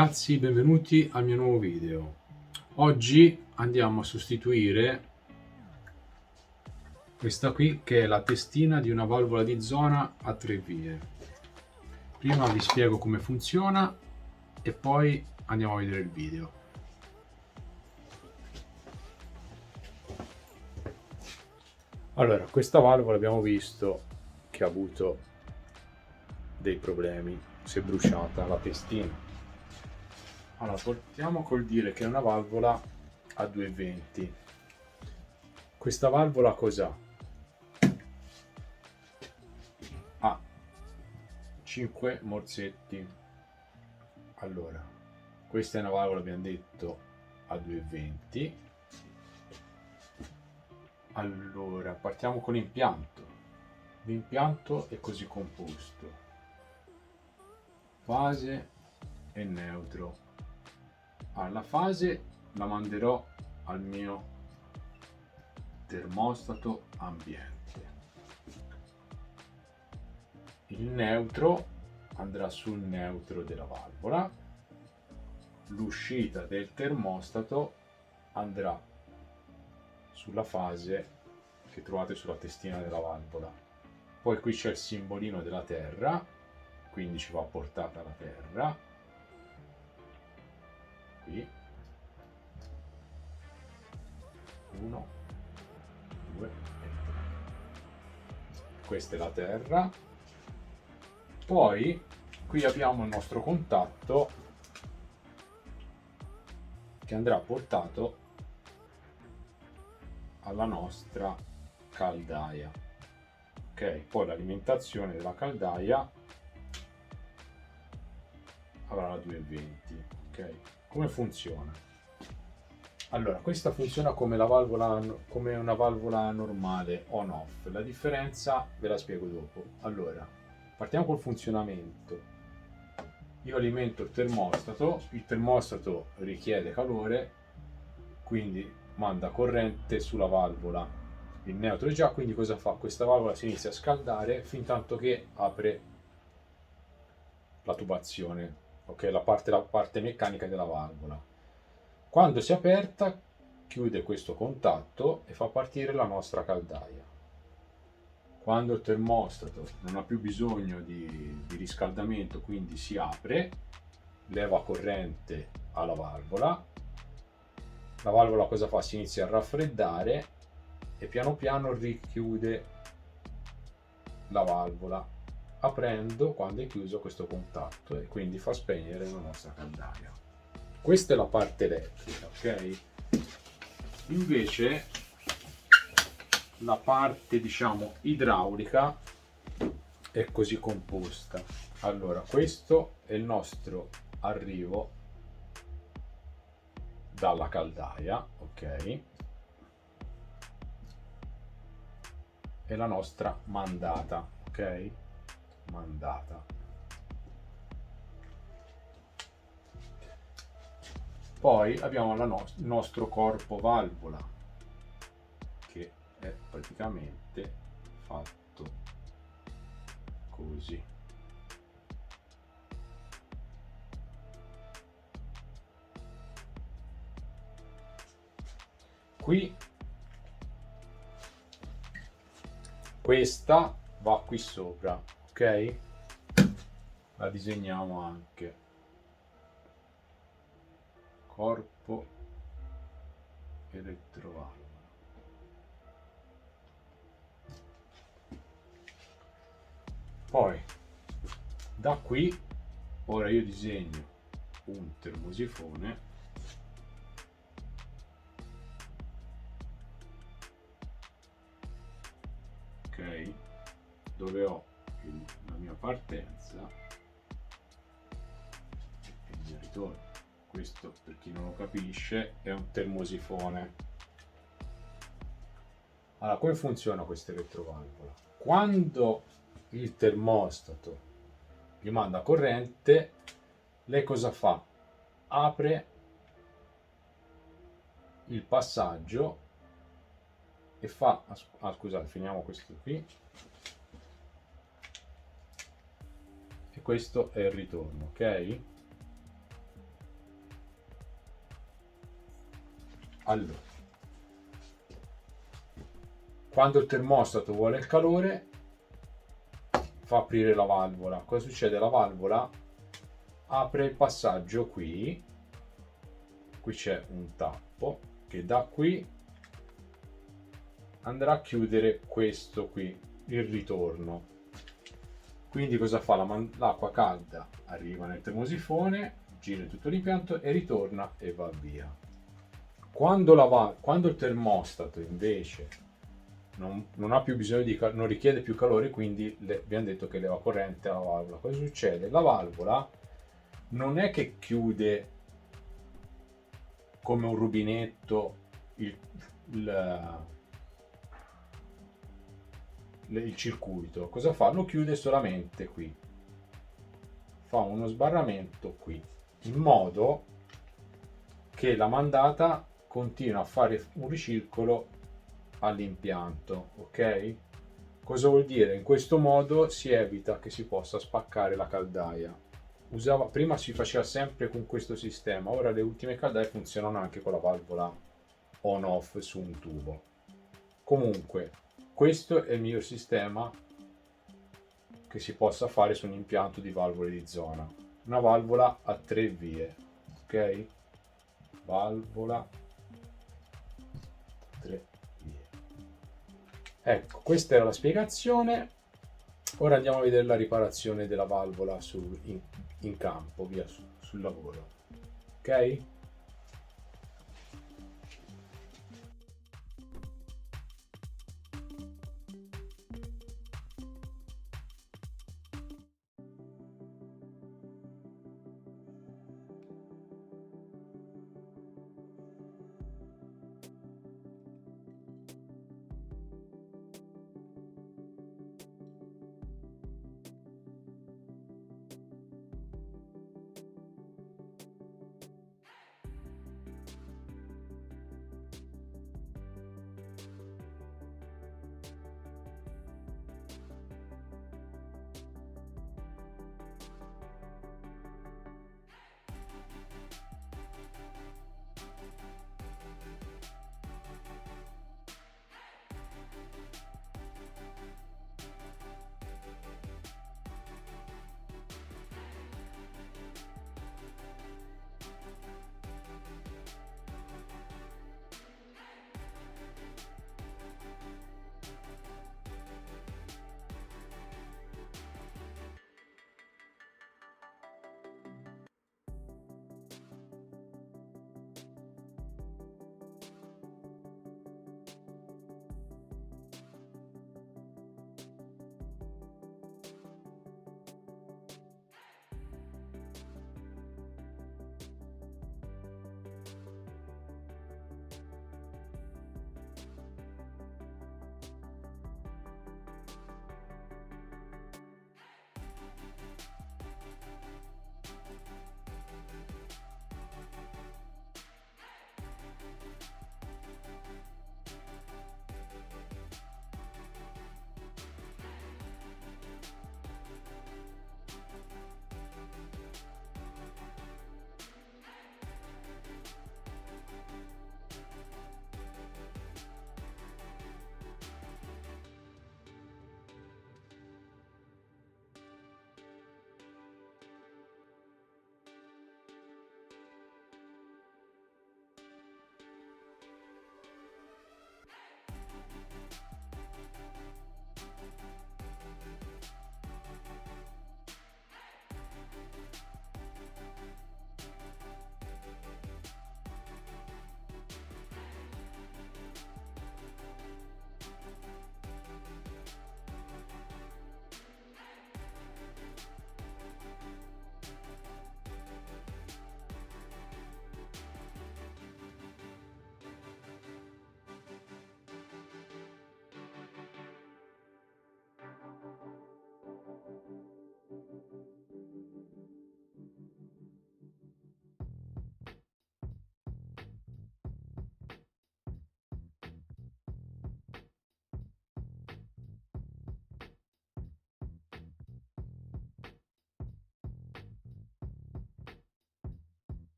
ragazzi, benvenuti al mio nuovo video. Oggi andiamo a sostituire questa qui che è la testina di una valvola di zona a 3 vie. Prima vi spiego come funziona e poi andiamo a vedere il video. Allora, questa valvola abbiamo visto che ha avuto dei problemi, si è bruciata la testina. Allora, partiamo col dire che è una valvola a 220. Questa valvola cos'ha? Ha 5 morsetti. Allora, questa è una valvola, abbiamo detto, a 220. Allora, partiamo con l'impianto. L'impianto è così composto: fase e neutro. Alla fase la manderò al mio termostato ambiente. Il neutro andrà sul neutro della valvola. L'uscita del termostato andrà sulla fase che trovate sulla testina della valvola. Poi qui c'è il simbolino della terra, quindi ci va portata la terra. Qui 1, 2 e 3. Questa è la terra. Poi qui abbiamo il nostro contatto che andrà portato alla nostra caldaia. Ok, poi l'alimentazione della caldaia avrà la 220. Ok, come funziona? Allora, questa funziona come una valvola normale on-off. La differenza ve la spiego dopo. Allora, partiamo col funzionamento. Io alimento il termostato richiede calore, quindi manda corrente sulla valvola. Il neutro è già, quindi cosa fa? Questa valvola si inizia a scaldare fin tanto che apre la tubazione, ok? La parte meccanica della valvola. Quando si è aperta, chiude questo contatto e fa partire la nostra caldaia. Quando il termostato non ha più bisogno di riscaldamento, quindi si apre, leva corrente alla valvola. La valvola cosa fa? Si inizia a raffreddare e piano piano richiude la valvola, aprendo quando è chiuso questo contatto, e quindi fa spegnere la nostra caldaia. Questa è la parte elettrica, ok? Invece la parte, diciamo, idraulica è così composta. Allora, questo è il nostro arrivo dalla caldaia, ok? E la nostra mandata, ok? Mandata. Poi abbiamo il nostro corpo valvola, che è praticamente fatto così. Qui questa va qui sopra, ok? La disegniamo anche. Corpo elettrovalvola. Poi da qui ora io disegno un termosifone, ok, dove ho la mia partenza e il mio ritorno. Questo, per chi non lo capisce, è un termosifone. Allora, come funziona questa elettrovalvola? Quando il termostato gli manda corrente, lei cosa fa? Apre il passaggio e fa, scusate, finiamo questo qui, e questo è il ritorno, ok? Allora, quando il termostato vuole il calore, fa aprire la valvola. Cosa succede? La valvola apre il passaggio qui c'è un tappo che da qui andrà a chiudere questo qui, il ritorno. Quindi cosa fa? L'acqua calda arriva nel termosifone, gira tutto l'impianto e ritorna e va via. Quando il termostato invece non ha più bisogno non richiede più calore, quindi abbiamo detto che leva corrente alla valvola. Cosa succede? La valvola non è che chiude come un rubinetto il circuito. Cosa fa? Lo chiude solamente qui, fa uno sbarramento qui, in modo che la mandata continua a fare un ricircolo all'impianto. Ok? Cosa vuol dire? In questo modo si evita che si possa spaccare la caldaia. Prima si faceva sempre con questo sistema, ora le ultime caldaie funzionano anche con la valvola on-off su un tubo. Comunque, questo è il miglior sistema che si possa fare su un impianto di valvole di zona. Una valvola a 3 vie, ok? Valvola 3 vie. Ecco, questa era la spiegazione. Ora andiamo a vedere la riparazione della valvola in campo, via sul lavoro. Ok?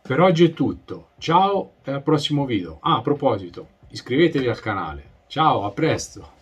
Per oggi è tutto, ciao e al prossimo video. Ah, a proposito, iscrivetevi al canale. Ciao, a presto!